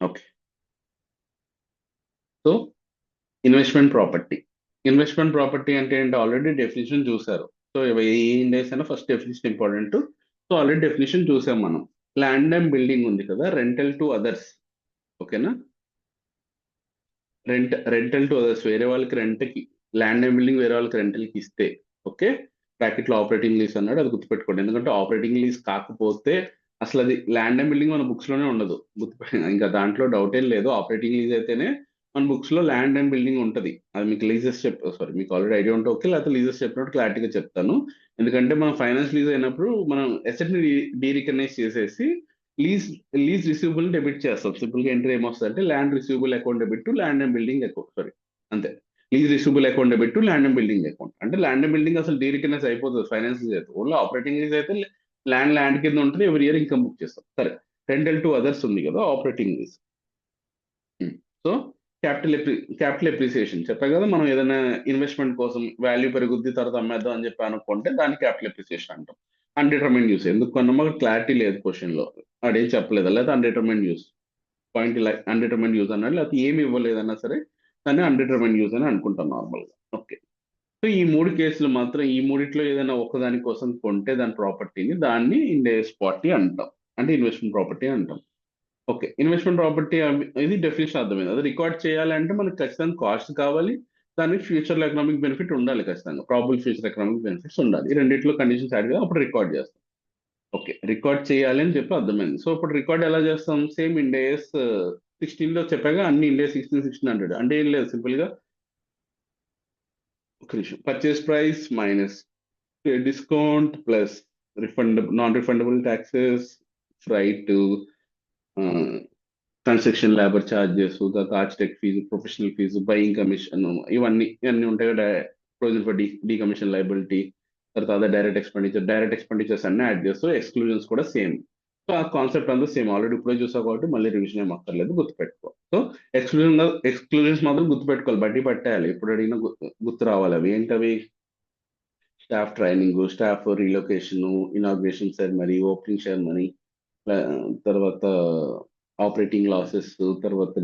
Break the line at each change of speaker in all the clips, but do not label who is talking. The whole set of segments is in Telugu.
ఓకే. సో ఇన్వెస్ట్మెంట్ ప్రాపర్టీ అంటే ఏంటి, ఆల్రెడీ డెఫినేషన్ చూసారు. సో ఏ ఇండెక్స్ అయినా first definition important. So already definition చూసాం మనం. ల్యాండ్ అండ్ బిల్డింగ్ ఉంది కదా, రెంటల్ టు అదర్స్. ఓకేనా. రెంటల్ టు అదర్స్, వేరే వాళ్ళకి రెంట్కి. ల్యాండ్ అండ్ బిల్డింగ్ వేరే వాళ్ళకి రెంటల్కి ఇస్తే, ఓకే. బ్రాకెట్లో ఆపరేటింగ్ లీజ్ అన్నాడు, అది గుర్తుపెట్టుకోండి. ఎందుకంటే ఆపరేటింగ్ లీజ్ కాకపోతే అసలు అది ల్యాండ్ అండ్ బిల్డింగ్ మన బుక్స్ లోనే ఉండదు. ఇంకా దాంట్లో డౌట్ ఏం లేదు. ఆపరేటింగ్ లీజ్ అయితేనే మన బుక్స్ లో ల్యాండ్ అండ్ బిల్డింగ్ ఉంటుంది. అది మీకు లీజెస్ సారీ, మీకు ఆల్రెడీ ఐడియా ఉంటే ఓకే, లేకపోతే లీజెస్ చెప్పినప్పుడు క్లారిటీగా చెప్తాను. ఎందుకంటే మనం ఫైనాన్స్ లీజ్ అయినప్పుడు మనం అసెట్ ని డీరికగ్నైజ్ చేసేసి లీజ్ లీజ్ రిసీవబుల్ డెబిట్ చేస్తాం. సింపుల్ గా ఎంట్రీ ఏమొస్తుంది అంటే land receivable account debit to land and building account, sorry, అంతే. Lease receivable account debit to land and building account అంటే ల్యాండ్ అండ్ బిల్డింగ్ అసలు డీరికగ్నైజ్ అయిపోతుంది ఫైనాన్స్ లీజ్ అయితే. ఓన్లీ ఆపరేటింగ్ లీజ్ అయితే ల్యాండ్ కింద ఉంటుంది, ఎవరి ఇయర్ ఇన్కమ్ బుక్ చేస్తాం. సరే, రెంటల్ టు అదర్స్ ఉంది కదా, operating lease. So capital appreciation చెప్పా కదా, మనం ఏదైనా ఇన్వెస్ట్మెంట్ కోసం వాల్యూ పెరుగుద్ది తర్వాత అమ్మేద్దాం అని చెప్పి అనుకుంటే దాన్ని క్యాపిటల్ ఎప్రిసియేషన్ అంటాం. అన్డిటర్మైన్ యూస్ ఎందుకు కొన్నామో క్లారిటీ లేదు క్వశ్చన్ లో, అదేం చెప్పలేదు. లేదా అన్డిటర్మైన్ యూస్ పాయింట్, ఇలా అన్డిటర్మైన్ యూస్ అన్నాడు, లేకపోతే ఏమి ఇవ్వలేదన్నా సరే దాన్ని అన్డిటర్మైన్ యూస్ అని అనుకుంటాం నార్మల్ గా. ఓకే. సో ఈ మూడు కేసులు మాత్రం, ఈ మూడిట్లో ఏదైనా ఒక్కదాని కోసం కొంటే దాని ప్రాపర్టీని, దాన్ని ఇండెక్స్ పార్టీ అంటాం, అంటే ఇన్వెస్ట్మెంట్ ప్రాపర్టీ అంటాం. ఓకే. ఇన్వెస్ట్మెంట్ ప్రాపర్టీ ఇది డెఫినేషన్ అర్థమైంది. అది రికార్డ్ చేయాలంటే మనకి ఖచ్చితంగా కాస్ట్ కావాలి, దానికి ఫ్యూచర్ లో ఎకనామిక్ బెనిఫిట్ ఉండాలి ఖచ్చితంగా, ప్రాబుల్ ఫ్యూచర్ ఎకనామిక్ బెనిఫిట్స్ ఉండాలి. ఈ రెండిట్లో కండిషన్స్ యాడ్ కదా, అప్పుడు రికార్డ్ చేస్తాం. ఓకే, రికార్డ్ చేయాలి అని చెప్పి అర్థమైంది. సో ఇప్పుడు రికార్డ్ ఎలా చేస్తాం, సేమ్ ఇండేస్ 16 లో చెప్పాగా, అన్ని ఇండేస్ 1600 అంటే ఏం లేదు, సింపుల్ గా ఒక నిమిషం, purchase price minus discount plus non refundable taxes, freight, construction labour charges, తర్వాత architect fee, professional fee, buying commission, ఇవన్నీ ఉంటాయి కదా. ప్రొవిజన్ ఫర్ డీకమిషన్ లైబిలిటీ, తర్వాత అదే డైరెక్ట్ ఎక్స్పెండిచర్స్ అన్ని యాడ్ చేస్తూ ఎక్స్క్లూజన్స్ కూడా సేమ్. సో ఆ కాన్సెప్ట్ అంతా సేమ్, ఆల్రెడీ ఇప్పుడే చూసావు కాబట్టి మళ్ళీ రివిజన్ ఏం అక్కర్లేదు, గుర్తుపెట్టుకో. సో ఎక్స్క్లూజన్స్ మాత్రం గుర్తుపెట్టుకోవాలి, బట్టి పట్టేయాలి, ఎప్పుడు అడిగినా గుర్తు రావాలి. అవి ఏంటవి, staff training, staff relocation, inauguration ceremony, opening ceremony, తర్వాత ఆపరేటింగ్ లాసెస్, తర్వాత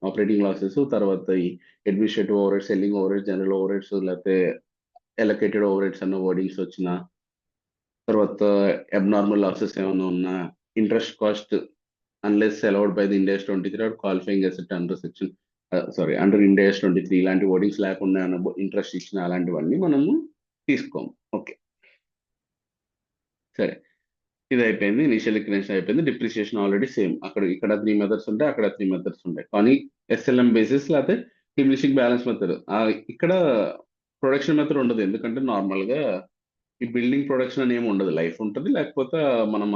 ఆపరేటింగ్ లాసెస్, తర్వాత ఈ administrative overhead, selling overhead, general overheads, లేకపోతే ఎలకేటెడ్ ఓవర్ హెడ్స్ అన్న వర్డింగ్స్ వచ్చిన తర్వాత, అబ్నార్మల్ లాసెస్ ఏమైనా ఉన్నా, interest cost unless allowed by the index 23 or qualifying asset under section, under index 23, ఇలాంటి వర్డింగ్స్ లేకుండా ఇంట్రెస్ట్ ఇచ్చిన అలాంటివన్నీ మనము తీసుకోము. ఓకే. సరే, ఇది అయిపోయింది. ఇనిషియల్ లిక్విడేషన్ అయిపోయింది. డిప్రిసియేషన్ ఆల్రెడీ సేమ్, ఇక్కడ 3 మెథడ్స్ ఉంటాయి, అక్కడ 3 మెథడ్స్ ఉంటాయి. కానీ ఎస్ఎల్ఎం బేసిస్ లేకపోతే డిమినిషింగ్ బ్యాలెన్స్ మెథడ్, ఇక్కడ ప్రొడక్షన్ మెథడ్ ఉండదు. ఎందుకంటే నార్మల్ గా ఈ బిల్డింగ్ ప్రొడక్షన్ అని ఏమి ఉండదు, లైఫ్ ఉంటుంది. లేకపోతే మనం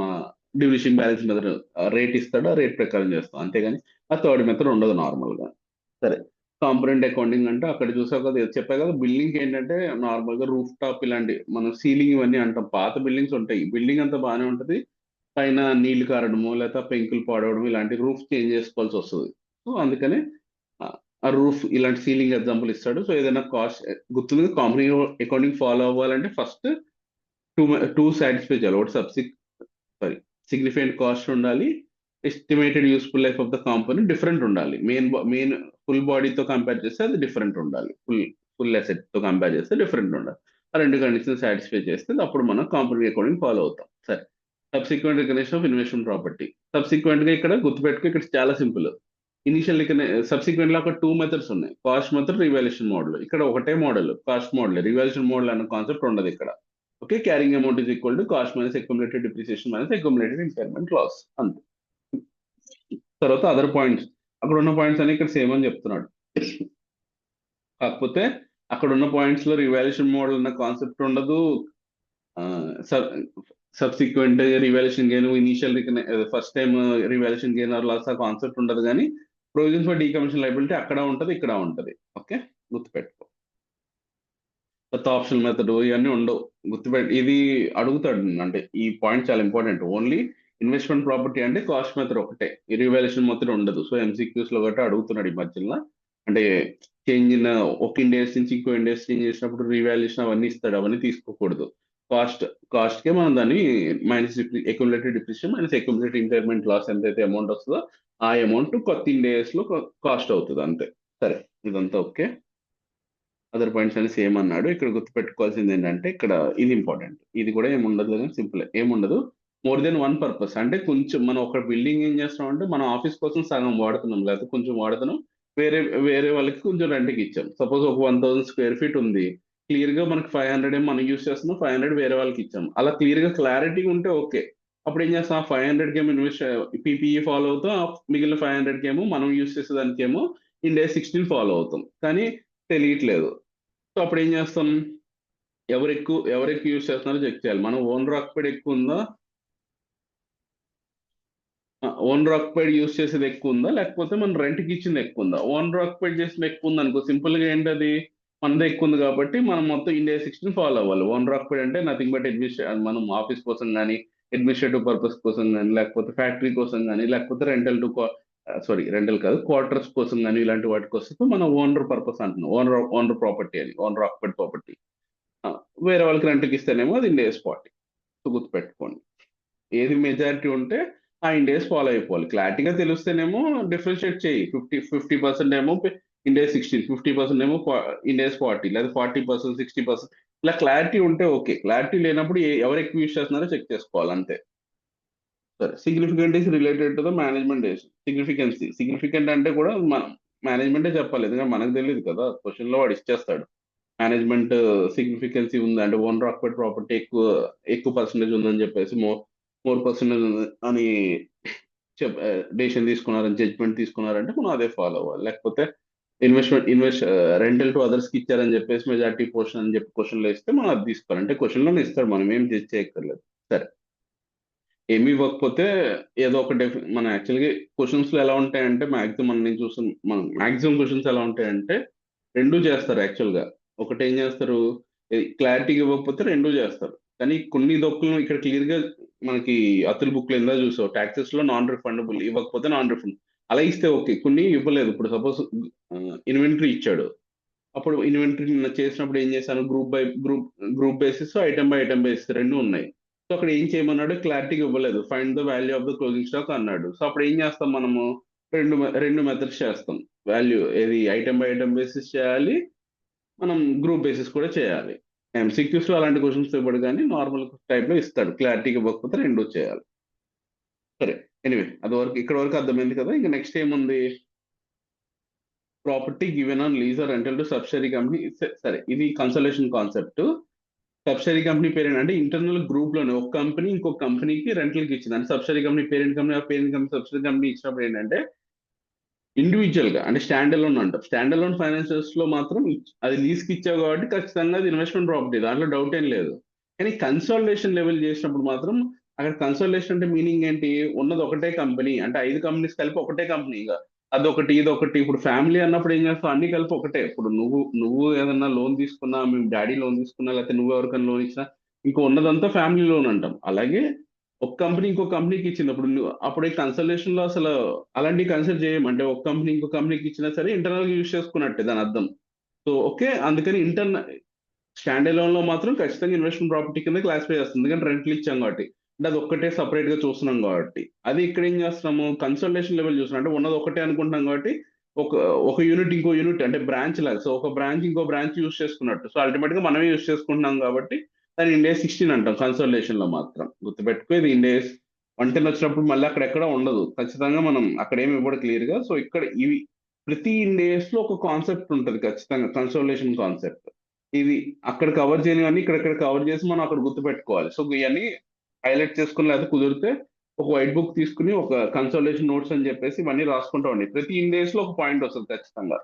డిమినిషింగ్ బ్యాలెన్స్ మెథడ్ రేట్ ఇస్తాడు, ఆ రేట్ ప్రకారం చేస్తాం, అంతేగాని ఆ థర్డ్ మెథడ్ ఉండదు నార్మల్ గా. సరే, కాంపొనెంట్ అకౌంటింగ్ అంటే అక్కడ చూసావు కదా, చెప్పా కదా, బిల్డింగ్ ఏంటంటే నార్మల్ గా రూఫ్ టాప్ ఇలాంటి మనం సీలింగ్ ఇవన్నీ అంటాం. పాత బిల్డింగ్స్ ఉంటాయి, బిల్డింగ్ అంతా బాగానే ఉంటది, పైన నీళ్లు కారడము లేకపోతే పెంకులు పాడవడం ఇలాంటి రూఫ్ చేంజ్ చేసుకోవాల్సి వస్తుంది. సో అందుకనే ఆ ఆ రూఫ్ ఇలాంటి సీలింగ్ ఎగ్జాంపుల్ ఇస్తాడు. సో ఏదైనా కాస్ట్ గుర్తుంది, కంపెనీ అకౌంటింగ్ ఫాలో అవ్వాలంటే ఫస్ట్ టూ టూ సాటిస్ఫై చేయాలి. ఒకటి సారీ, సిగ్నిఫికెంట్ కాస్ట్ ఉండాలి, estimated useful life of the component different ఉండాలి. మెయిన్ ఫుల్ బాడీతో కంపేర్ చేస్తే అది డిఫరెంట్ ఉండాలి, ఫుల్ అసెట్ తో కంపేర్ చేస్తే డిఫరెంట్ ఉండాలి. ఆ రెండు కండిషన్ సాటిస్ఫై చేస్తే అప్పుడు మనం కాంపౌండ్ అకౌంటింగ్ ఫాలో అవుతాం. సరే, subsequent recognition of investment property. Subsequent గా ఇక్కడ గుర్తుపెట్టుకో, ఇక్కడ చాలా సింపుల్. ఇనిషియల్ సబ్సిక్వెంట్ లో ఒక 2 మెథడ్స్ ఉన్నాయి, కాస్ట్ మెథడ్, రివాల్యూషన్ మోడల్. ఇక్కడ ఒకటే model, cost model. Revaluation model అన్న కాన్సెప్ట్ ఉండదు ఇక్కడ. Okay, carrying amount is equal to cost minus accumulated depreciation minus accumulated impairment loss, అంతే. తర్వాత అదర్ పాయింట్స్, అక్కడ ఉన్న పాయింట్స్ అన్ని ఇక్కడ సేమ్ అని చెప్తున్నాడు. కాకపోతే అక్కడ ఉన్న పాయింట్స్ లో రివాల్యూషన్ మోడల్ అన్న కాన్సెప్ట్ ఉండదు, subsequent revaluation gain, initial first time revaluation gain or loss ఆ కాన్సెప్ట్ ఉండదు. కానీ ప్రొవిజన్ ఫర్ డీకమిషన్ లైబిలిటీ అక్కడ ఉంటది, ఇక్కడ ఉంటది. ఓకే, గుర్తుపెట్టుకో. కొత్త ఆప్షన్ మెథడ్ ఇవన్నీ ఉండవు, ఇది అడుగుతాడు. అంటే ఈ పాయింట్ చాలా ఇంపార్టెంట్. ఓన్లీ ఇన్వెస్ట్మెంట్ ప్రాపర్టీ అంటే కాస్ట్ మెథడ్ ఒకటే, ఈ రివాల్యూషన్ మెథడ్ ఉండదు. సో ఎంసీక్యూస్ లో గట్రా అడుగుతున్నాడు ఈ మధ్యలో. అంటే చేంజ్ ఇన్ ఒక ఇండెక్స్ నుంచి ఇంకో ఇండెక్స్ చేంజ్ చేసినప్పుడు రివాల్యూషన్ అవన్నీ ఇస్తాడు, అవన్నీ తీసుకోకూడదు. కాస్ట్ కాస్ట్కే మనం దాన్ని minus accumulated depreciation minus accumulated impairment loss ఎంతైతే అమౌంట్ వస్తుందో ఆ అమౌంట్ కొత్త ఇండేస్ లో కాస్ట్ అవుతుంది అంతే. సరే, ఇదంతా ఓకే. అదర్ పాయింట్స్ అని సేమ్ అన్నాడు. ఇక్కడ గుర్తుపెట్టుకోవాల్సింది ఏంటంటే ఇక్కడ ఇది ఇంపార్టెంట్. ఇది కూడా ఏముండదు కానీ సింపుల్ ఏముండదు. మోర్ దెన్ వన్ పర్పస్ అంటే కొంచెం మనం ఒక బిల్డింగ్ ఏం చేస్తున్నాం అంటే మన ఆఫీస్ కోసం సగం వాడుతున్నాం లేకపోతే కొంచెం వాడుతున్నాం, వేరే వేరే వాళ్ళకి కొంచెం రెంట్కి ఇచ్చాం. సపోజ్ ఒక 1000 స్క్వేర్ ఫీట్ ఉంది, క్లియర్ గా మనకి 500 ఏమో మనం యూస్ చేస్తున్నాం, 500 వేరే వాళ్ళకి ఇచ్చాం. అలా క్లియర్ గా క్లారిటీ ఉంటే ఓకే. అప్పుడు ఏం చేస్తాం, 500 ఏమో ఇన్వెస్ట్ పీపీఈ ఫాలో అవుతాం, మిగిలిన 500 ఏమో మనం యూస్ చేసేదానికేమో ఇండియా 16 ఫాలో అవుతాం. కానీ తెలియట్లేదు. సో అప్పుడు ఏం చేస్తాం, ఎవరు ఎక్కువ యూస్ చేస్తున్నారో చెక్ చేయాలి. మనం ఓనర్ ఆక్యుపైడ్ ఎక్కువ ఉందా, ఓనర్ ఆక్యుపైడ్ యూస్ చేసేది ఎక్కువ ఉందా, లేకపోతే మనం రెంట్కి ఇచ్చింది ఎక్కువ ఉందా. ఓనర్ ఆక్యుపైడ్ చేసింది ఎక్కువ ఉంది అనుకో, సింపుల్ గా ఏంటది, మనదే ఎక్కువ ఉంది కాబట్టి మనం మొత్తం ఇండియా 16 ఫాలో అవ్వాలి. ఓనర్ ఆక్యుపైడ్ అంటే నథింగ్ బట్ మనం ఆఫీస్ కోసం కానీ, అడ్మినిస్ట్రేటివ్ పర్పస్ కోసం కానీ, లేకపోతే ఫ్యాక్టరీ కోసం కానీ, లేకపోతే రెంటల్ టు రెంటల్ కాదు క్వార్టర్స్ కోసం కానీ, ఇలాంటి వాటికి వస్తే మనం ఓనర్ పర్పస్ అంటున్నాం. ఓనర్ ప్రాపర్టీ అని, ఓనర్ ఆక్యుపైడ్ ప్రాపర్టీ. వేరే వాళ్ళకి రెంట్కి ఇస్తేనేమో అది ఇండియా స్పాట్. గుర్తుపెట్టుకోండి, ఏది మెజారిటీ ఉంటే ఆ ఇండేస్ ఫాలో అయిపోవాలి. క్లారిటీగా తెలిస్తేనేమో డిఫరెన్షియేట్ చేయి. 50% ఏమో ఇండియా 16, 50% ఏమో ఇండియాస్ 40, లేదా 40%, 60%. ఇలా క్లారిటీ ఉంటే ఓకే. క్లారిటీ లేనప్పుడు ఎవరు ఎక్కువ యూస్ చేస్తున్నారో చెక్ చేసుకోవాలి అంతే. సరే, significant is related to the management days. Significant అంటే కూడా మనం మేనేజ్మెంటే చెప్పాలి, ఎందుకంటే మనకు తెలియదు కదా. క్వశ్చన్ లో వాడు ఇచ్చేస్తాడు మేనేజ్మెంట్ సిగ్నిఫికెన్సీ ఉంది అంటే ఓనర్ ఆక్యుపైడ్ ప్రాపర్టీ ఎక్కువ ఎక్కువ పర్సెంటేజ్ ఉందని చెప్పేసి మోర్ పర్సెంటేజ్ అని డెసిషన్ తీసుకున్నారని, జడ్జ్మెంట్ తీసుకున్నారంటే మనం అదే ఫాలో అవ్వాలి. లేకపోతే రెంటల్ టు అదర్స్ కి ఇచ్చారని చెప్పేసి మెజార్టీ పోర్షన్ అని చెప్పి క్వశ్చన్ లో ఇస్తే మనం అది తీసుకోవాలి. అంటే క్వశ్చన్ లోనే ఇస్తాడు, మనం ఏం జడ్జ్ చేయక్కర్లేదు. సరే, ఏమి ఇవ్వకపోతే ఏదో ఒక మన యాక్చువల్గా క్వశ్చన్స్ లో ఎలా ఉంటాయంటే మాక్సిమం నేను చూసిన మాక్సిమం క్వశ్చన్స్ ఎలా ఉంటాయంటే రెండూ చేస్తారు యాక్చువల్ గా. ఒకటి ఏం చేస్తారు, క్లారిటీగా ఇవ్వకపోతే రెండూ చేస్తారు. కానీ కొన్ని దొక్కులు ఇక్కడ క్లియర్ గా మనకి అతుల్ బుక్ లో ఎందా చూసావు, ట్యాక్సెస్ లో నాన్ రిఫండబుల్, ఇవ్వకపోతే నాన్ రిఫండ్. అలా ఇస్తే ఓకే. కొన్ని ఇవ్వలేదు, ఇప్పుడు సపోజ్ ఇన్వెంటరీ ఇచ్చాడు, అప్పుడు ఇన్వెంటరీ చేసినప్పుడు ఏం చేశాను, group basis, item by item basis రెండు ఉన్నాయి. సో అక్కడ ఏం చేయమన్నాడు, క్లారిటీగా ఇవ్వలేదు. Find the value of the closing stock అన్నాడు. సో అప్పుడు ఏం చేస్తాం మనము, రెండు మెథడ్స్ చేస్తాం. వాల్యూ ఏది ఐటమ్ బై ఐటమ్ బేసిస్ చేయాలి, మనం గ్రూప్ బేసిస్ కూడా చేయాలి. ఎంసీక్యూస్ లో అలాంటి క్వశ్చన్స్ ఇవ్వడు, కానీ నార్మల్ టైప్ లో ఇస్తాడు. క్లారిటీగా ఇవ్వకపోతే రెండు చేయాలి. సరే, ఎనీవే అది వరకు ఇక్కడ వరకు అర్థమైంది కదా. ఇంకా నెక్స్ట్ ఏముంది, property given on lease or rental to subsidiary company. సరే, ఇది consultation concept. Subsidiary company parent అంటే ఇంటర్నల్ గ్రూప్ లోనే ఒక కంపెనీ ఇంకొక కంపెనీకి రెంటల్కి ఇచ్చింది అంటే subsidiary company parent company, parent company subsidiary company ఇచ్చినప్పుడు ఏంటంటే ఇండివిజువల్ గా అంటే స్టాండ్ అలోన్ అంటాం. స్టాండ్ అలోన్ ఫైనాన్షియల్స్ లో మాత్రం అది లీజ్ కి ఇచ్చావు కాబట్టి ఖచ్చితంగా అది ఇన్వెస్ట్మెంట్ ప్రాపర్టీ, దాంట్లో డౌట్ ఏం లేదు. కానీ కన్సాలిడేషన్ లెవెల్ చేసినప్పుడు మాత్రం అక్కడ కన్సాలిడేషన్ అంటే మీనింగ్ ఏంటి, ఉన్నది ఒకటే కంపెనీ అంటే 5 కంపెనీస్ కలిపి ఒకటే కంపెనీగా, అదొకటి ఇదొకటి. ఇప్పుడు ఫ్యామిలీ అన్నప్పుడు ఏం చేస్తావు, అన్ని కలిపి ఒకటే. ఇప్పుడు నువ్వు ఏదన్నా లోన్ తీసుకున్నా, మేము డాడీ లోన్ తీసుకున్నా, లేకపోతే నువ్వు ఎవరికైనా లోన్ ఇచ్చినా ఇంకో ఉన్నదంతా ఫ్యామిలీ లోన్ అంటాం. అలాగే ఒక కంపెనీ ఇంకో కంపెనీకి ఇచ్చింది, అప్పుడు ఈ కన్సల్టేషన్ లో అసలు అలాంటివి కన్సిడర్ చేయం. అంటే ఒక కంపెనీ ఇంకో కంపెనీకి ఇచ్చినా సరే ఇంటర్నల్ గా యూజ్ చేసుకున్నట్టే దాని అర్థం. సో ఓకే, అందుకని స్టాండ్ అలోన్ లో మాత్రం ఖచ్చితంగా ఇన్వెస్ట్మెంట్ ప్రాపర్టీ కింద క్లాసిఫై చేస్తుంది, ఎందుకంటే రెంట్లు ఇచ్చాం కాబట్టి. అంటే అది ఒక్కటే సపరేట్ గా చూస్తున్నాం కాబట్టి. అది ఇక్కడ ఏం చేస్తున్నాము, కన్సల్టేషన్ లెవెల్ చూస్తున్నాం అంటే ఉన్నది ఒకటే అనుకుంటున్నాం కాబట్టి ఒక ఒక యూనిట్ ఇంకో యూనిట్ అంటే బ్రాంచ్ లాగా. సో ఒక బ్రాంచ్ ఇంకో బ్రాంచ్ యూస్ చేసుకున్నట్టు. సో అల్టిమేట్ గా మనమే యూస్ చేసుకుంటున్నాం కాబట్టి దాన్ని ఇండియా 16 అంటాం కన్సల్టేషన్ లో మాత్రం. గుర్తుపెట్టుకో, ఇది ఇండియా 110 వచ్చినప్పుడు మళ్ళీ అక్కడ ఎక్కడ ఉండదు, ఖచ్చితంగా మనం అక్కడ ఏమి ఇవ్వడు క్లియర్ గా. సో ఇక్కడ ఇవి ప్రతి ఇండియాస్ లో ఒక కాన్సెప్ట్ ఉంటుంది ఖచ్చితంగా, కన్సల్టేషన్ కాన్సెప్ట్. ఇది అక్కడ కవర్ చేయని ఇక్కడ కవర్ చేసి మనం అక్కడ గుర్తుపెట్టుకోవాలి. సో ఇవన్నీ హైలైట్ చేసుకుని, లేకపోతే కుదిరితే ఒక వైట్ బుక్ తీసుకుని ఒక కన్సల్టేషన్ నోట్స్ అని చెప్పేసి ఇవన్నీ రాసుకుంటా ఉండి ప్రతి ఇండియాస్ లో ఒక పాయింట్ వస్తుంది ఖచ్చితంగా.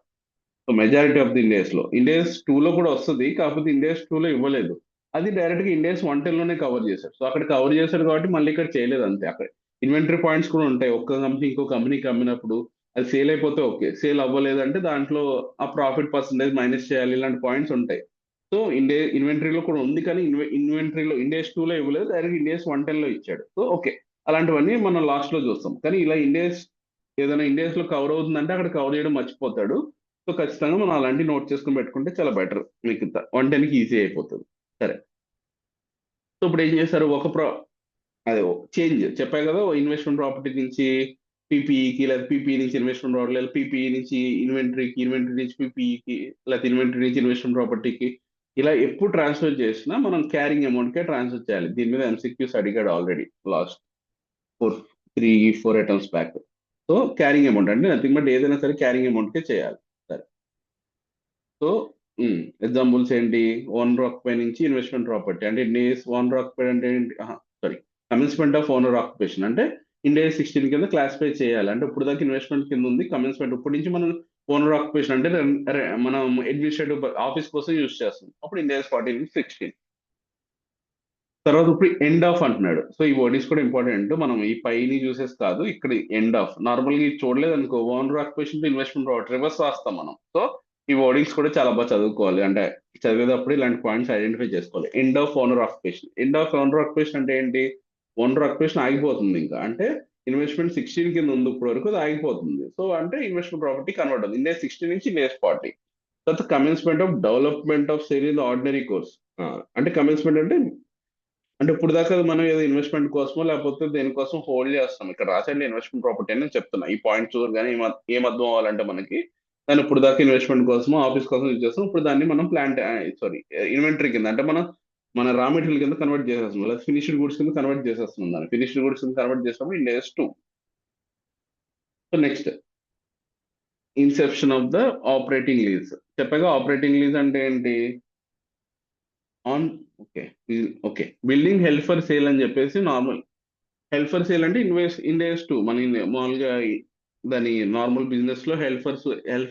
So majority of the India's 2 లో కూడా వస్తుంది, కాకపోతే ఇండియాస్ 2 లో ఇవ్వలేదు. అది డైరెక్ట్ గా ఇండియాస్ 110 లోనే కవర్ చేశారు. సో అక్కడ కవర్ చేశారు కాబట్టి మళ్ళీ ఇక్కడ చేయలేదు అంతే. అక్కడ ఇన్వెంటరీ పాయింట్స్ కూడా ఉంటాయి. ఒక్క కంపెనీ ఇంకో కంపెనీకి అమ్మినప్పుడు అది సేల్ అయిపోతే ఓకే, సేల్ అవ్వలేదంటే దాంట్లో ఆ ప్రాఫిట్ పర్సంటేజ్ మైనస్ చేయాలి, ఇలాంటి పాయింట్స్ ఉంటాయి. సో ఇన్వెంటరీలో కూడా ఉంది, కానీ ఇన్వెంటరీలో ఇండియాస్ 2 లో ఇవ్వలేదు, డైరెక్ట్ ఇండియాస్ 110 లో ఇచ్చాడు. సో ఓకే, అలాంటివన్నీ మనం లాస్ట్ లో చూస్తాం. కానీ ఇలా ఏదైనా ఇండియాస్ లో కవర్ అవుతుందంటే అక్కడ కవర్ చేయడం మర్చిపోతాడు. సో ఖచ్చితంగా మనం అలాంటి నోట్ చేసుకుని పెట్టుకుంటే చాలా బెటర్, మీకు 110కి ఈజీ అయిపోతుంది. సరే, సో ఇప్పుడు ఏం చేశారు, అదే చేంజ్ చెప్పాయి కదా, ఇన్వెస్ట్మెంట్ ప్రాపర్టీ నుంచి పీపీఈకి, లేదా పీపీ నుంచి ఇన్వెస్ట్మెంట్ ప్రాపర్టీ, లేదా పీపీఈ నుంచి ఇన్వెంటరీకి, ఇన్వెంటరీ నుంచి పీపీఈకి, లేదా ఇన్వెంటరీ నుంచి ఇన్వెస్ట్మెంట్ ప్రాపర్టీకి, ఇలా ఎప్పుడు ట్రాన్స్ఫర్ చేసినా మనం క్యారింగ్ అమౌంట్కే ట్రాన్స్ఫర్ చేయాలి. దీని మీద ఎంసీక్యూస్ అడిగాడు already last 3-4 attempts back. So carrying amount అంటే నథింగ్ బట్ ఏదైనా సరే క్యారింగ్ అమౌంట్కే చేయాలి. సరే, సో ఎగ్జాంపుల్స్ ఏంటి, ఓనర్ ఆక్యుపై నుంచి ఇన్వెస్ట్మెంట్ ప్రాపర్టీ అంటే ఓనర్ ఆక్యుపై అంటే ఏంటి, sorry, commencement of owner occupation అంటే ఇండియా 16 కింద క్లాసిఫై చేయాలి. అంటే ఇప్పుడు దాకా ఇన్వెస్ట్మెంట్ కింద ఉంది, కమెన్స్మెంట్ ఇప్పటి నుంచి మనం ఓనర్ ఆక్యుపేషన్ అంటే మనం అడ్మినిస్ట్రేటివ్ ఆఫీస్ కోసం యూజ్ చేస్తాం, అప్పుడు ఇండియా 14 నుంచి 16. తర్వాత ఇప్పుడు ఎండ్ ఆఫ్ అంటున్నాడు. సో ఈ వర్డీస్ కూడా ఇంపార్టెంట్, మనం ఈ పైని చూసేసి కాదు, ఇక్కడ ఎండ్ ఆఫ్ నార్మల్గా ఇది చూడలేదు అనుకో, owner occupation to investment property reverse రాస్తాం మనం. సో ఈ వర్డింగ్స్ కూడా చాలా బాగా చదువుకోవాలి, అంటే చదివేటప్పుడు ఇలాంటి పాయింట్స్ ఐడెంటిఫై చేసుకోవాలి. End of owner occupation, end of owner occupation అంటే ఏంటి, ఓనర్ ఆక్యుపేషన్ ఆగిపోతుంది ఇంకా, అంటే ఇన్వెస్ట్మెంట్ 16 కింద ఉంది ఇప్పుడు వరకు, అది ఆగిపోతుంది. సో అంటే ఇన్వెస్ట్మెంట్ ప్రాపర్టీ కన్వర్ట్ అవుతుంది ఇండియా 16 నుంచి ఇండియా 40. తర్వాత commencement of development of sale in ordinary course. అంటే కమెన్స్మెంట్ అంటే ఇప్పుడు దాకా మనం ఏదో ఇన్వెస్ట్మెంట్ కోసమో లేకపోతే దేనికోసం హోల్డ్ చేస్తాం, ఇక్కడ రాసండి ఇన్వెస్ట్మెంట్ ప్రాపర్టీ అని నేను చెప్తున్నా. ఈ పాయింట్ చూడగానే ఏం అర్థం అవ్వాలంటే మనకి, దాన్ని ఇప్పుడు దాకా ఇన్వెస్ట్మెంట్ కోసమో ఆఫీస్ కోసం యూజ్ చేస్తాం, ఇప్పుడు దాన్ని మనం ఇన్వెంటరీ కింద అంటే మన రా మెటీరియల్ కింద కన్వర్ట్ చేసేస్తున్నాం, లేదా ఫినిష్డ్ గుడ్స్ కింద కన్వర్ట్ చేసేస్తున్నాం. దాన్ని ఫినిష్డ్ గుడ్స్ కింద కన్వర్ట్ చేసినప్పుడు India 2. So next, Inception of the operating lease. చెప్పగా ఆపరేటింగ్ లీజ్ అంటే ఏంటి, on okay okay, building help for sale అని చెప్పేసి నార్మల్ హెల్ప్ ఫర్ సేల్ అంటే ఇండేస్ 2 మన మామూలుగా దాని నార్మల్ బిజినెస్ లో హెల్ప్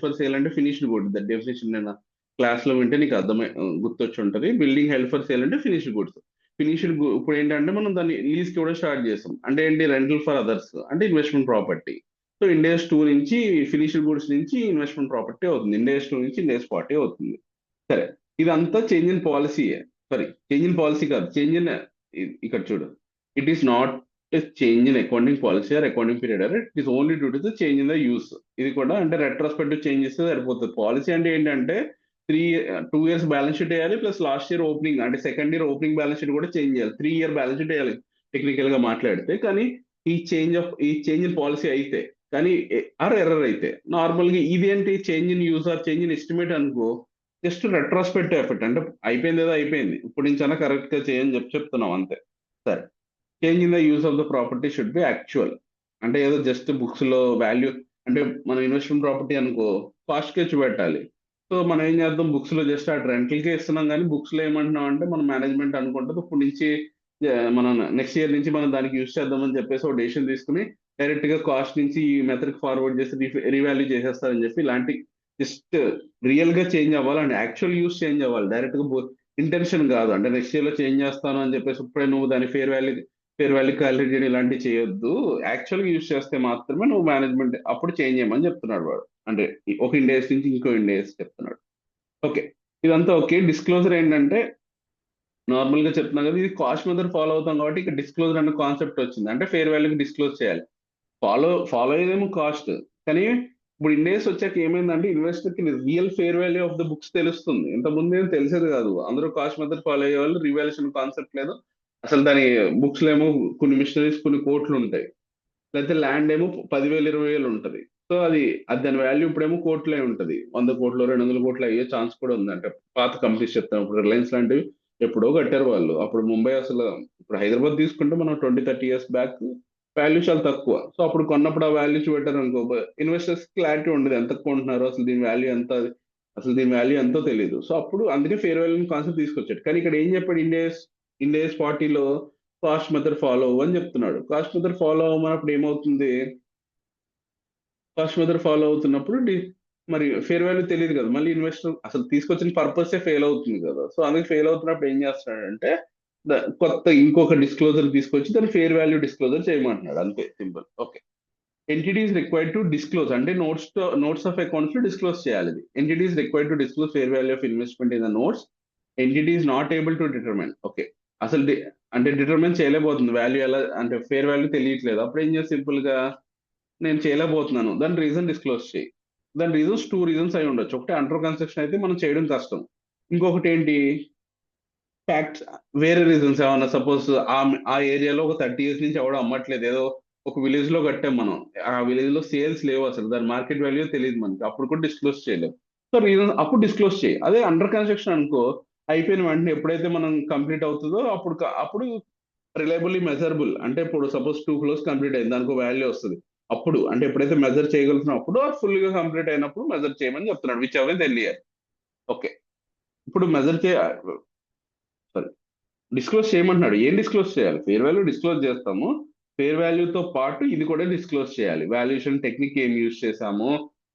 ఫర్ సేల్ అంటే ఫినిష్డ్ గుడ్. ద డెఫినేషన్ నేను క్లాస్ లో వింటే నీకు అర్థమై గుర్తొచ్చి ఉంటది. బిల్డింగ్ హెల్ప్ ఫర్ సేల్ అంటే ఫినిష్డ్ గుడ్స్. ఇప్పుడు ఏంటంటే మనం దాన్ని లీజ్ కి కూడా స్టార్ట్ చేస్తాం, అంటే ఏంటి, రెంటల్ ఫర్ అదర్స్ అంటే ఇన్వెస్ట్మెంట్ ప్రాపర్టీ. సో ఇండేస్ 2 నుంచి ఫినిష్డ్ గుడ్స్ నుంచి ఇన్వెస్ట్మెంట్ ప్రాపర్టీ అవుతుంది, ఇండేస్ 2 నుంచి ఇండేస్ 40 అవుతుంది. సరే, ఇదంతా చేంజ్ ఇన్ పాలసీయే. సారీ, చేంజ్ ఇన్ పాలసీ కాదు, చేంజ్ ఇన్, ఇక్కడ చూడు, it is not change in accounting policy or accounting period, it is only due to the change in the use. ఇది కూడా అంటే రెట్రోస్పెక్టివ్ చేంజ్ చేస్తే సరిపోతుంది. పాలసీ అంటే ఏంటంటే 2 years బ్యాలెన్స్ షీట్ వేయాలి, ప్లస్ లాస్ట్ ఇయర్ ఓపెనింగ్ అంటే second year opening balance sheet కూడా చేంజ్ చేయాలి, 3 year బ్యాలెన్స్ షీట్ వేయాలి టెక్నికల్ గా మాట్లాడితే. కానీ ఈ చేంజ్ ఇన్ పాలసీ అయితే, కానీ ఎర్రర్ అయితే నార్మల్ గా ఇదేంటి, change in use or change in estimate అనుకో, జస్ట్ రెట్రోస్పెక్టివ్ ఎఫెక్ట్, అంటే అయిపోయింది ఏదో అయిపోయింది, ఇప్పుడు నుంచి అన్నా కరెక్ట్ గా చేయని చెప్తున్నాం అంతే. సరే, change in the use of the property should be actual, అంటే ఏదో జస్ట్ బుక్స్ లో వాల్యూ, అంటే మనం ఇన్వెస్ట్మెంట్ ప్రాపర్టీ అనుకో కాస్ట్ కి పెట్టాలి. సో మనం ఏం చేద్దాం, బుక్స్ లో జస్ట్ ఆ రెంట్లకే ఇస్తున్నాం, కానీ బుక్స్ లో ఏమంటున్నాం అంటే మన మేనేజ్మెంట్ అనుకుంటుంది ఇప్పుడు నుంచి మనం నెక్స్ట్ ఇయర్ నుంచి మనం దానికి యూస్ చేద్దామని చెప్పేసి ఒక డెసిషన్ తీసుకుని డైరెక్ట్ గా కాస్ట్ నుంచి ఈ మెథడ్ ఫార్వర్డ్ చేసి రీవాల్యూ చేసేస్తారని చెప్పి, ఇలాంటి జస్ట్ రియల్ గా చేంజ్ అవ్వాలి అండ్ యాక్చువల్ యూస్ చేంజ్ అవ్వాలి, డైరెక్ట్ గా ఇంటెన్షన్ కాదు. అంటే నెక్స్ట్ ఇయర్ లో చేంజ్ చేస్తాను అని చెప్పేసి ఇప్పుడే నువ్వు దాని ఫేర్ వాల్యూ క్యాలిక్యులేట్ చేయడం ఇలాంటివి చేయొద్దు. యాక్చువల్ గా యూస్ చేస్తే మాత్రమే నువ్వు మేనేజ్మెంట్ అప్పుడు చేంజ్ చేయమని చెప్తున్నాడు వాడు, అంటే ఒక ఇండేస్ నుంచి ఇంకో ఇండేస్ చెప్తున్నాడు. ఓకే, ఇదంతా ఓకే. డిస్క్లోజర్ ఏంటంటే నార్మల్ గా చెప్తున్నా కదా, ఇది కాస్ట్ మెథడ్ ఫాలో అవుతాం కాబట్టి ఇక్కడ డిస్క్లోజర్ అనే కాన్సెప్ట్ వచ్చింది, అంటే ఫేర్ వాల్యూకి డిస్క్లోజ్ చేయాలి. ఫాలో అయ్యేదేమో కాస్ట్, కానీ ఇప్పుడు ఇండేస్ వచ్చాక ఏమైందంటే ఇన్వెస్టర్ కి real fair value of the books తెలుస్తుంది, ఇంత ముందు ఏం తెలిసేది కాదు. అందరూ కాస్ట్ మెథడ్ ఫాలో అయ్యే వాళ్ళు, రివాల్యూషన్ కాన్సెప్ట్ లేదు అసలు. దాని బుక్స్ లో ఏమో కొన్ని మిషనరీస్ కొన్ని కోట్లు ఉంటాయి, లేకపోతే ల్యాండ్ ఏమో 10,000 20,000 ఉంటది. సో అది దాని వాల్యూ ఇప్పుడేమో కోట్లే ఉంటది, 100 కోట్లు 200 కోట్లు అయ్యే ఛాన్స్ కూడా ఉంది. అంటే పాత కంపెనీస్ చెప్తాం, ఇప్పుడు రిలయన్స్ లాంటివి ఎప్పుడో కట్టారు వాళ్ళు, అప్పుడు ముంబై అసలు, ఇప్పుడు హైదరాబాద్ తీసుకుంటే మనం 20-30 years బ్యాక్ వాల్యూ చాలా తక్కువ. సో అప్పుడు కొన్నప్పుడు ఆ వాల్యూ చూపెట్టారు అనుకో, ఇన్వెస్టర్స్ క్లారిటీ ఉండదు ఎంత కొంటున్నారు, అసలు దీని వాల్యూ ఎంత, అసలు దీని వాల్యూ ఎంతో తెలియదు. సో అప్పుడు అందుకే ఫేర్ వాల్యూ కాన్సెప్ట్ తీసుకొచ్చాడు. కానీ ఇక్కడ ఏం చెప్పాడు, ఇండియాస్ 40లో కాస్ట్ మెథడ్ ఫాలో అని చెప్తున్నాడు. కాస్ట్ మెథడ్ ఫాలో అవ్వమన్నప్పుడు ఏమవుతుంది, కాస్ట్ మెథడ్ ఫాలో అవుతున్నప్పుడు మరి ఫేర్ వాల్యూ తెలియదు కదా, మళ్ళీ ఇన్వెస్టర్ అసలు తీసుకొచ్చిన పర్పసే ఫెయిల్ అవుతుంది కదా. సో అందుకే ఫెయిల్ అవుతున్నప్పుడు ఏం చేస్తున్నాడంటే కొత్త ఇంకొక డిస్క్లోజర్ తీసుకొచ్చి దాన్ని ఫేర్ వాల్యూ డిస్క్లోజర్ చేయమంటున్నాడు, అంతే simple. Okay, entities required to disclose అంటే నోట్స్ ఆఫ్ అకౌంట్స్ లో డిస్క్లోజ్ చేయాలి. Entities required to disclose fair value of investment in the notes, entity is not able to determine. Okay, అసలు అంటే డిటర్మైన్ చేయలేకపోతుంది వాల్యూ, ఎలా అంటే ఫేర్ వాల్యూ తెలియట్లేదు, అప్పుడు ఏం చేసి సింపుల్ గా నేను చేయలేకపోతున్నాను, దాని రీజన్ డిస్క్లోజ్ చేయి. దాని రీజన్స్ 2 reasons అయి ఉండొచ్చు. ఒకటి అండర్ కన్స్ట్రక్షన్ అయితే మనం చేయడం కష్టం, ఇంకొకటి ఏంటి ఫ్యాక్ట్స్, వేరే రీజన్స్ ఏమన్నా సపోజ్ ఆ ఏరియాలో ఒక 30 years నుంచి ఎవడో అమ్మట్లేదు, ఏదో ఒక విలేజ్ లో కట్టాం మనం, ఆ విలేజ్ లో సేల్స్ లేవు, అసలు దాని మార్కెట్ వాల్యూ తెలియదు మనకి, అప్పుడు కూడా డిస్క్లోజ్ చేయలేము. సో రీజన్ అప్పుడు డిస్క్లోజ్ చేయి. అదే అండర్ కన్స్ట్రక్షన్ అనుకో, అయిపోయిన వెంటనే ఎప్పుడైతే మనం కంప్లీట్ అవుతుందో అప్పుడు రిలయబుల్లీ మెజరబుల్, అంటే ఇప్పుడు సపోజ్ 2 floors కంప్లీట్ అయింది, దానికి వాల్యూ వస్తుంది. అప్పుడు అంటే ఎప్పుడైతే మెజర్ చేయగలుగుతున్నప్పుడు ఫుల్ గా కంప్లీట్ అయినప్పుడు మెజర్ చేయమని చెప్తున్నాడు, విచ్ ఎవర్ తెలియాలి. ఓకే, ఇప్పుడు మెజర్ చే సారీ, డిస్క్లోజ్ చేయమంటున్నాడు. ఏం డిస్క్లోజ్ చేయాలి? ఫేర్ వాల్యూ డిస్క్లోజ్ చేస్తాము, ఫేర్ వాల్యూతో పాటు ఇది కూడా డిస్క్లోజ్ చేయాలి. వాల్యుయేషన్ టెక్నిక్ ఏం యూజ్ చేసాము,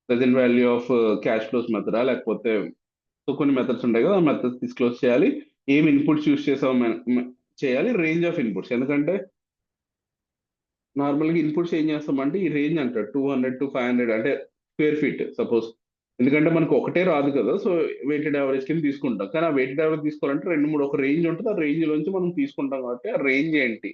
present value of cash flows మెథడా, లేకపోతే సో కొన్ని మెథడ్స్ ఉంటాయి కదా, ఆ మెథడ్స్ డిస్క్లోజ్ చేయాలి. ఏం ఇన్పుట్స్ యూజ్ చేసాము చేయాలి, రేంజ్ ఆఫ్ ఇన్పుట్స్. ఎందుకంటే నార్మల్ గా ఇన్పుట్స్ ఏం చేస్తామంటే ఈ రేంజ్ అంటారు 200 to 500, అంటే స్క్వేర్ ఫీట్ సపోజ్. ఎందుకంటే మనకు ఒకటే రాదు కదా, సో వెయిటెడ్ యావరేజ్ కింద తీసుకుంటాం. కానీ ఆ వెయిటెడ్ యావరేజ్ తీసుకోవాలంటే రెండు మూడు ఒక రేంజ్ ఉంటుంది, ఆ రేంజ్ లోంచి మనం తీసుకుంటాం కాబట్టి ఆ రేంజ్ ఏంటి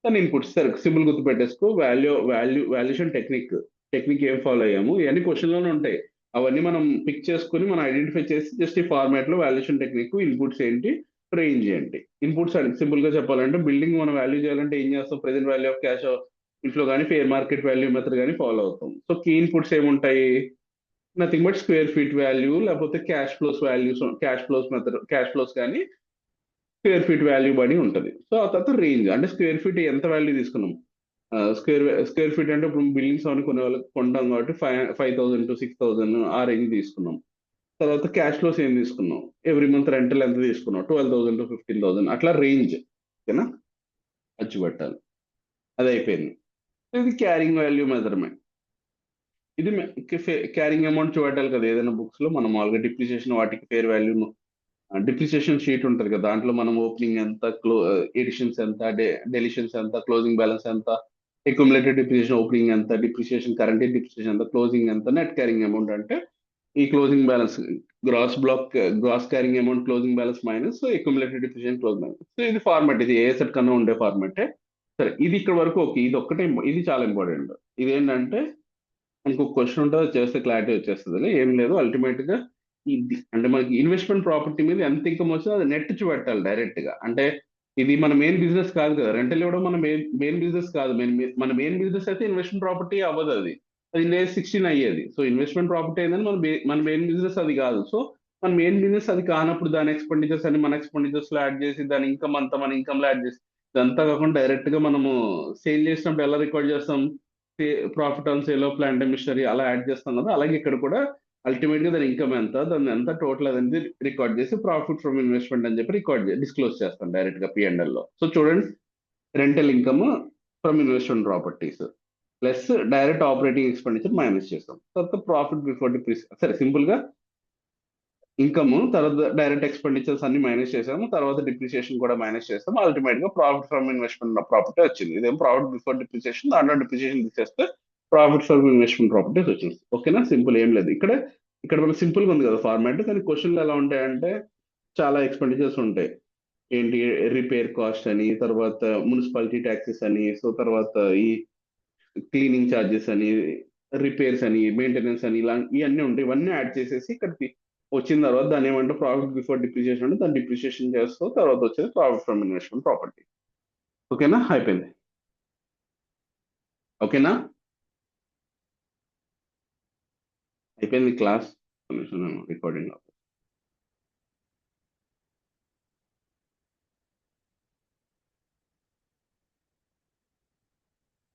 దాని ఇన్పుట్స్. సరే సింపుల్ గుర్తు పెట్టేసుకో, వాల్యుయేషన్ టెక్నిక్ ఏం ఫాలో అయ్యాము, ఇవన్నీ క్వశ్చన్ లోనే ఉంటాయి. అవన్నీ మనం పిక్ చేసుకుని మనం ఐడెంటిఫై చేసి జస్ట్ ఈ ఫార్మాట్ లో వాల్యుయేషన్ టెక్నిక్, ఇన్పుట్స్ ఏంటి, రేంజ్ ఏంటి. ఇన్పుట్స్ అంటే సింపుల్ గా చెప్పాలంటే బిల్డింగ్ మనం వాల్యూ చేయాలంటే ఏం చేస్తాం, ప్రెసెంట్ వాల్యూ ఆఫ్ క్యాష్ ఇంట్లో కానీ ఫేర్ మార్కెట్ వాల్యూ మెథడ్ కానీ ఫాలో అవుతాం. సో కీ ఇన్పుట్స్ ఏముంటాయి, nothing but square feet value, లేకపోతే cash flows values, cash flows కానీ స్క్వేర్ ఫీట్ వాల్యూ బడి ఉంటుంది. సో ఆ తర్వాత రేంజ్ అంటే స్క్వేర్ ఫీట్ ఎంత వాల్యూ తీసుకున్నాం. స్క్వేర్ ఫీట్ అంటే ఇప్పుడు బిల్డింగ్స్ అవన్నీ కొనే వాళ్ళకి కొంటాం కాబట్టి 5,000 to 6,000 ఆ రేంజ్ తీసుకున్నాం. తర్వాత క్యాష్ ఫ్లోస్ ఏం తీసుకున్నాం, ఎవ్రీ మంత్ రెంటల్ ఎంత తీసుకున్నాం, 12,000 to 15,000, అట్లా రేంజ్. ఓకేనా, అచ్చు పెట్టాలి. అది అయిపోయింది. ఇది క్యారింగ్ వాల్యూ మెజర్మెంట్. ఇది క్యారింగ్ అమౌంట్ చూడాలి కదా ఏదైనా బుక్స్ లో, మనం మామూలుగా డిప్రిసియేషన్ వాటికి ఫేర్ వాల్యూ డిప్రిసియేషన్ షీట్ ఉంటుంది కదా, దాంట్లో మనం ఓపెనింగ్ ఎంత, ఎడిషన్స్ ఎంత, డెలిషన్స్ ఎంత, క్లోజింగ్ బ్యాలెన్స్ ఎంత, అక్యుములేటెడ్ డిప్రిసియేషన్ ఓపెనింగ్ ఎంత, డిప్రిసియేషన్ కరెంట్ డిప్రిసియేషన్ ఎంత, క్లోజింగ్ ఎంత, నెట్ క్యారింగ్ అమౌంట్ అంటే ఈ closing balance, gross carrying amount closing balance minus accumulated depreciation closing balance. So ఇది ఫార్మాట్, ఇది ఏ సెట్ కన్నా ఉండే ఫార్మాటే. సరే ఇది ఇక్కడ వరకు ఓకే, ఇది ఒక్కటే ఇది చాలా ఇంపార్టెంట్. ఇదేంటంటే ఇంకొక క్వశ్చన్ ఉంటుంది, అది చేస్తే క్లారిటీ వచ్చేస్తుంది. ఏం లేదు, అల్టిమేట్ గా ఇది అంటే మనకి ఇన్వెస్ట్మెంట్ ప్రాపర్టీ మీద ఎంత ఇన్కమ్ వచ్చిందో అది నెట్ చూపెట్టాలి డైరెక్ట్ గా. అంటే ఇది మన మెయిన్ బిజినెస్ కాదు కదా, రెంటల్ ఇవ్వడం మన మెయిన్ బిజినెస్ కాదు. మన మెయిన్ బిజినెస్ అయితే ఇన్వెస్ట్మెంట్ ప్రాపర్టీ అవ్వదు, అది అది ఇండియా 16 అయ్యేది. సో ఇన్వెస్ట్మెంట్ ప్రాపర్టీ అయిందని మన మెయిన్ బిజినెస్ అది కాదు. సో మన మెయిన్ బిజినెస్ అది కానప్పుడు దాని ఎక్స్పెండిచర్స్ అని మన ఎక్స్పెండిచర్స్ లో యాడ్ చేసి, దాని ఇన్కమ్ అంతా మన ఇన్కమ్ లో యాడ్ చేసి, ఇదంతా కాకుండా డైరెక్ట్ గా మనము సేల్ చేసినప్పుడు ఎలా రికార్డ్ చేస్తాం, profit on sale of plant and machinery అలా యాడ్ చేస్తాం కదా, అలాగే ఇక్కడ కూడా అల్టిమేట్ గా దాని ఇన్కమ్ ఎంత, దాని ఎంత టోటల్ అనేది రికార్డ్ చేసి ప్రాఫిట్ ఫ్రమ్ ఇన్వెస్ట్మెంట్ అని చెప్పి డిస్క్లోజ్ చేస్తాం డైరెక్ట్ గా పిఎండ్ఎల్ లో. సో చూడండి, rental income from investment properties plus direct operating expenditure minus చేస్తాం, తర్వాత ప్రాఫిట్ బిఫోర్ డిప్రిసియేషన్. సరే సింపుల్ గా ఇన్కమ్ తర్వాత డైరెక్ట్ ఎక్స్పెండిచర్స్ అన్ని మైనస్ చేసాము, తర్వాత డిప్రిసియేషన్ కూడా మైనస్ చేస్తాము, అల్టిమేట్ గా ప్రాఫిట్ ఫ్రమ్ ఇన్వెస్ట్మెంట్ ప్రాపర్టీ వచ్చింది. ఇదేం ప్రాఫిట్ బిఫోర్ డిప్రిసియేషన్, దాంట్లో డిప్రిసియేషన్ తీసేస్తే ప్రాఫిట్ ఫ్రమ్ ఇన్వెస్ట్మెంట్ ప్రాపర్టీస్ వచ్చింది. ఓకేనా, సింపుల్, ఏం లేదు. ఇక్కడ మనకి సింపుల్ గా ఉంది కదా ఫార్మాట్, కానీ క్వశ్చన్లు ఎలా ఉంటాయంటే చాలా ఎక్స్పెండిచర్స్ ఉంటాయి. ఏంటి, రిపేర్ కాస్ట్ అని, తర్వాత మున్సిపాలిటీ ట్యాక్సెస్ అని, సో తర్వాత ఈ క్లీనింగ్ ఛార్జెస్ అని, రిపేర్స్ అని, మెయింటెనెన్స్ అని, ఇలా ఇవన్నీ ఉంటాయి. ఇవన్నీ యాడ్ చేసేసి ఇక్కడికి వచ్చిన తర్వాత దాన్ని ఏమంటే ప్రాఫిట్ బిఫోర్ డిప్రిసియేషన్ అంటే దాన్ని డిప్రిసియేషన్ చేస్తూ తర్వాత వచ్చేది ప్రాఫిట్ ఫ్రమ్ ఇన్వెస్ట్మెంట్ ప్రాపర్టీ. ఓకేనా, అయిపోయింది. ఓకేనా, అయిపోయింది క్లాస్. రికార్డింగ్